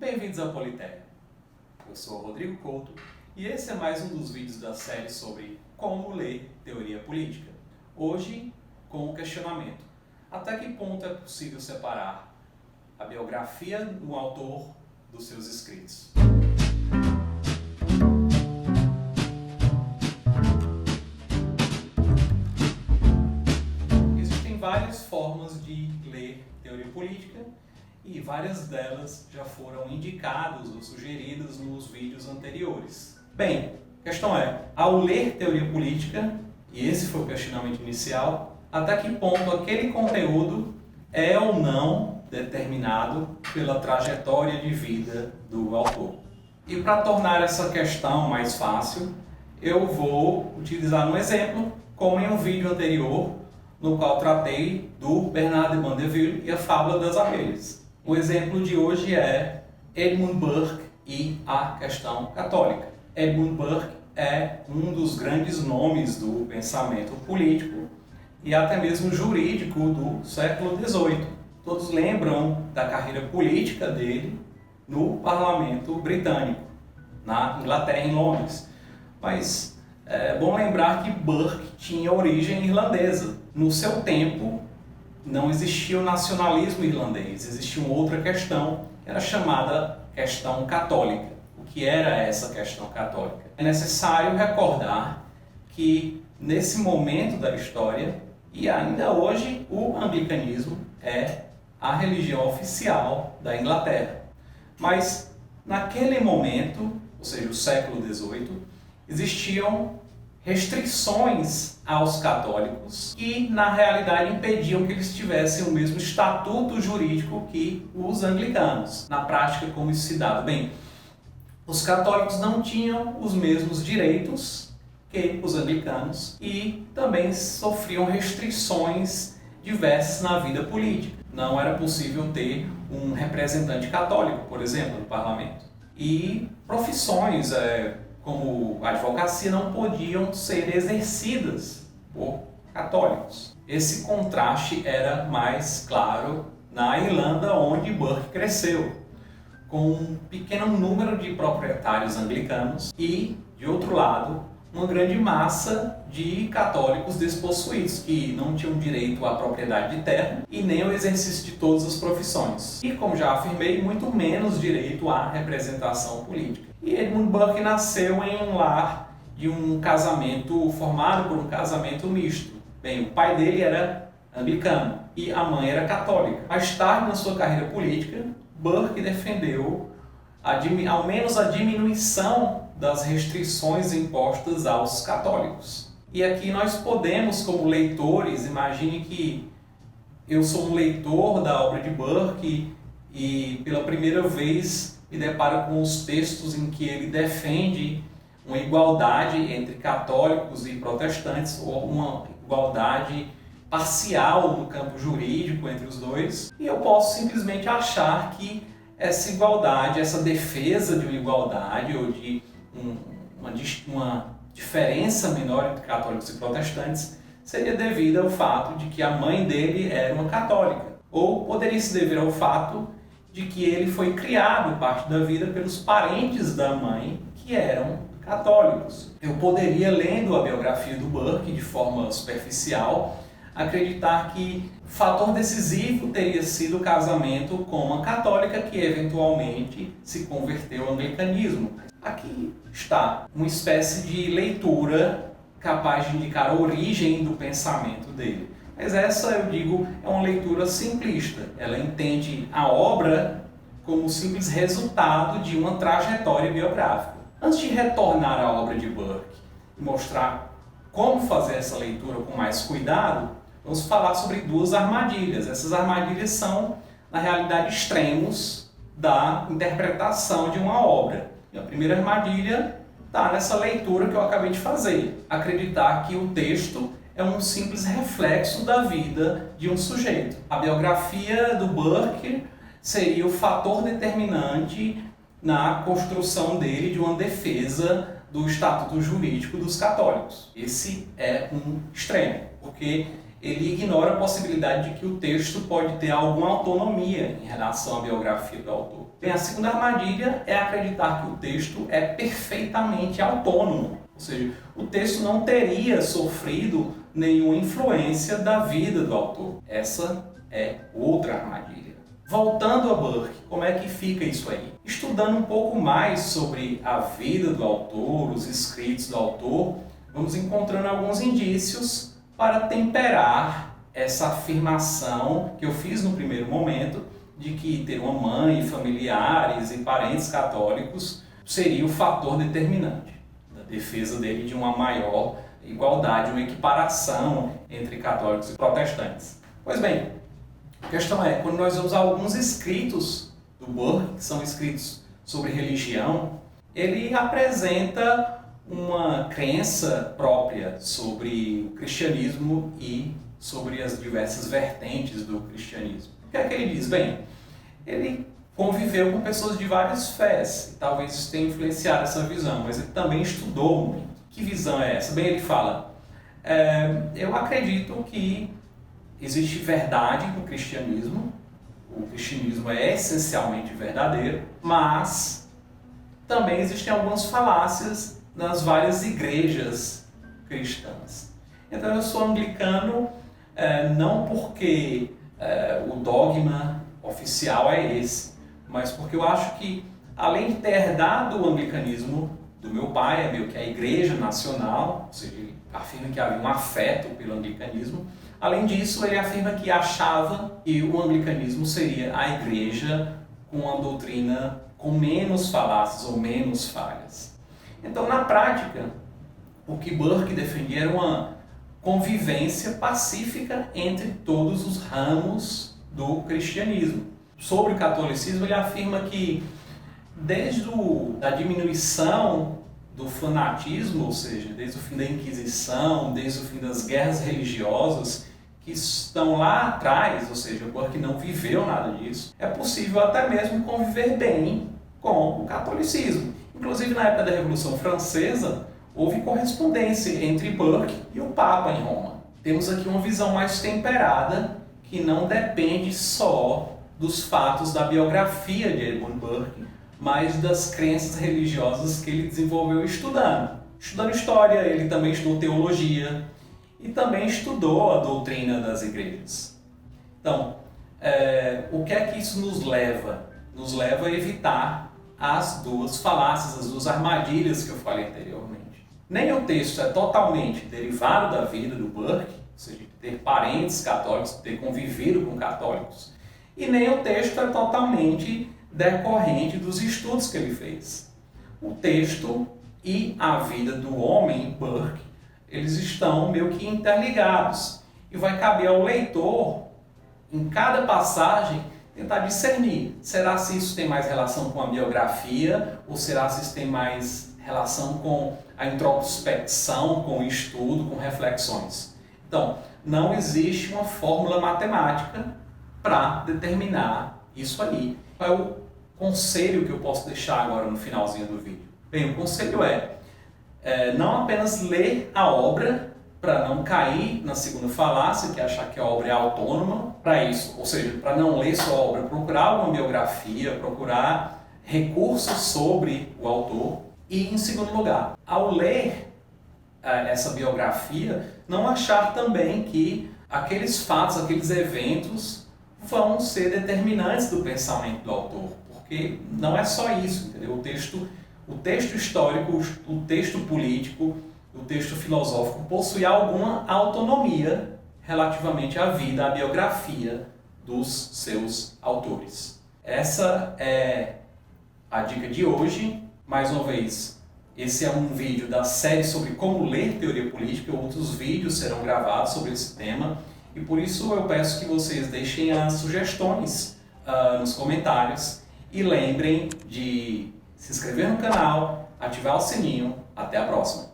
Bem-vindos ao Politeia. Eu sou o Rodrigo Couto e esse é mais um dos vídeos da série sobre como ler teoria política. Hoje, com o questionamento: até que ponto é possível separar a biografia do autor dos seus escritos? Existem várias formas de ler teoria política e várias delas já foram indicadas ou sugeridas nos vídeos anteriores. Bem, a questão é, ao ler teoria política, e esse foi o questionamento inicial, até que ponto aquele conteúdo é ou não determinado pela trajetória de vida do autor. E para tornar essa questão mais fácil, eu vou utilizar um exemplo, como em um vídeo anterior, no qual tratei do Bernard de Mandeville e a Fábula das Abelhas. O exemplo de hoje é Edmund Burke e a questão católica. Edmund Burke é um dos grandes nomes do pensamento político e até mesmo jurídico do século XVIII. Todos lembram da carreira política dele no parlamento britânico, na Inglaterra, em Londres. Mas é bom lembrar que Burke tinha origem irlandesa. No seu tempo, não existia o nacionalismo irlandês, existia uma outra questão, que era chamada questão católica. O que era essa questão católica? É necessário recordar que, nesse momento da história, e ainda hoje, o anglicanismo é a religião oficial da Inglaterra. Mas, naquele momento, ou seja, o século XVIII, existiam restrições aos católicos que, na realidade, impediam que eles tivessem o mesmo estatuto jurídico que os anglicanos. Na prática, como isso se dava? Bem, os católicos não tinham os mesmos direitos que os anglicanos e também sofriam restrições diversas na vida política. Não era possível ter um representante católico, por exemplo, no parlamento. E profissões como a advocacia não podiam ser exercidas por católicos. Esse contraste era mais claro na Irlanda, onde Burke cresceu, com um pequeno número de proprietários anglicanos e, de outro lado, uma grande massa de católicos despossuídos, que não tinham direito à propriedade de terra e nem ao exercício de todas as profissões. E, como já afirmei, muito menos direito à representação política. E Edmund Burke nasceu em um lar de um casamento formado por um casamento misto. Bem, o pai dele era anglicano e a mãe era católica. Mais tarde, na sua carreira política, Burke defendeu ao menos a diminuição das restrições impostas aos católicos. E aqui nós podemos, como leitores, imagine que eu sou um leitor da obra de Burke e pela primeira vez me deparo com os textos em que ele defende uma igualdade entre católicos e protestantes, ou uma igualdade parcial no campo jurídico entre os dois, e eu posso simplesmente achar que essa igualdade, essa defesa de uma igualdade ou de uma diferença menor entre católicos e protestantes seria devida ao fato de que a mãe dele era uma católica, ou poderia se dever ao fato de que ele foi criado parte da vida pelos parentes da mãe que eram católicos. Eu poderia, lendo a biografia do Burke de forma superficial, acreditar que o fator decisivo teria sido o casamento com uma católica que eventualmente se converteu ao anglicanismo. Aqui está uma espécie de leitura capaz de indicar a origem do pensamento dele. Mas essa, eu digo, é uma leitura simplista. Ela entende a obra como simples resultado de uma trajetória biográfica. Antes de retornar à obra de Burke e mostrar como fazer essa leitura com mais cuidado, vamos falar sobre duas armadilhas. Essas armadilhas são, na realidade, extremos da interpretação de uma obra. E a primeira armadilha está nessa leitura que eu acabei de fazer. Acreditar que o texto é um simples reflexo da vida de um sujeito. A biografia do Burke seria o fator determinante na construção dele de uma defesa do estatuto jurídico dos católicos. Esse é um extremo, porque ele ignora a possibilidade de que o texto pode ter alguma autonomia em relação à biografia do autor. Bem, a segunda armadilha é acreditar que o texto é perfeitamente autônomo, ou seja, o texto não teria sofrido nenhuma influência da vida do autor. Essa é outra armadilha. Voltando a Burke, como é que fica isso aí? Estudando um pouco mais sobre a vida do autor, os escritos do autor, vamos encontrando alguns indícios para temperar essa afirmação que eu fiz no primeiro momento, de que ter uma mãe, familiares e parentes católicos seria o fator determinante da defesa dele de uma maior igualdade, uma equiparação entre católicos e protestantes. Pois bem, a questão é, quando nós vemos alguns escritos do Burke, que são escritos sobre religião, ele apresenta uma crença própria sobre o cristianismo e sobre as diversas vertentes do cristianismo. O que é que ele diz? Bem, ele conviveu com pessoas de várias fés, e talvez isso tenha influenciado essa visão, mas ele também estudou muito. Que visão é essa? Bem, ele fala, eu acredito que existe verdade no cristianismo, o cristianismo é essencialmente verdadeiro, mas também existem algumas falácias nas várias igrejas cristãs. Então eu sou anglicano não porque o dogma oficial é esse, mas porque eu acho que, além de ter herdado o anglicanismo do meu pai, é meio que a igreja nacional, ou seja, ele afirma que havia um afeto pelo anglicanismo. Além disso, ele afirma que achava que o anglicanismo seria a igreja com uma doutrina com menos falácias ou menos falhas. Então, na prática, o que Burke defendia era uma convivência pacífica entre todos os ramos do cristianismo. Sobre o catolicismo, ele afirma que desde a diminuição do fanatismo, ou seja, desde o fim da Inquisição, desde o fim das guerras religiosas, que estão lá atrás, ou seja, Burke não viveu nada disso, é possível até mesmo conviver bem com o catolicismo. Inclusive, na época da Revolução Francesa, houve correspondência entre Burke e o Papa em Roma. Temos aqui uma visão mais temperada, que não depende só dos fatos da biografia de Edmund Burke, mas das crenças religiosas que ele desenvolveu estudando. Estudando história, ele também estudou teologia e também estudou a doutrina das igrejas. Então, o que é que isso nos leva? Nos leva a evitar as duas falácias, as duas armadilhas que eu falei anteriormente. Nem o texto é totalmente derivado da vida do Burke, ou seja, de ter parentes católicos, de ter convivido com católicos, e nem o texto é totalmente decorrente dos estudos que ele fez. O texto e a vida do homem, Burke, eles estão meio que interligados. E vai caber ao leitor, em cada passagem, tentar discernir. Será se isso tem mais relação com a biografia ou será se isso tem mais relação com a introspecção, com o estudo, com reflexões? Então, não existe uma fórmula matemática para determinar isso aí. Qual é o conselho que eu posso deixar agora no finalzinho do vídeo? Bem, o conselho é não apenas ler a obra para não cair na segunda falácia, que é achar que a obra é autônoma, para isso, ou seja, para não ler sua obra, procurar uma biografia, procurar recursos sobre o autor. E, em segundo lugar, ao ler essa biografia, não achar também que aqueles fatos, aqueles eventos vão ser determinantes do pensamento do autor, porque não é só isso, entendeu? O texto histórico, o texto político, o texto filosófico possui alguma autonomia relativamente à vida, à biografia dos seus autores. Essa é a dica de hoje. Mais uma vez, esse é um vídeo da série sobre como ler teoria política. Outros vídeos serão gravados sobre esse tema. E por isso eu peço que vocês deixem as sugestões nos comentários e lembrem de se inscrever no canal, ativar o sininho. Até a próxima!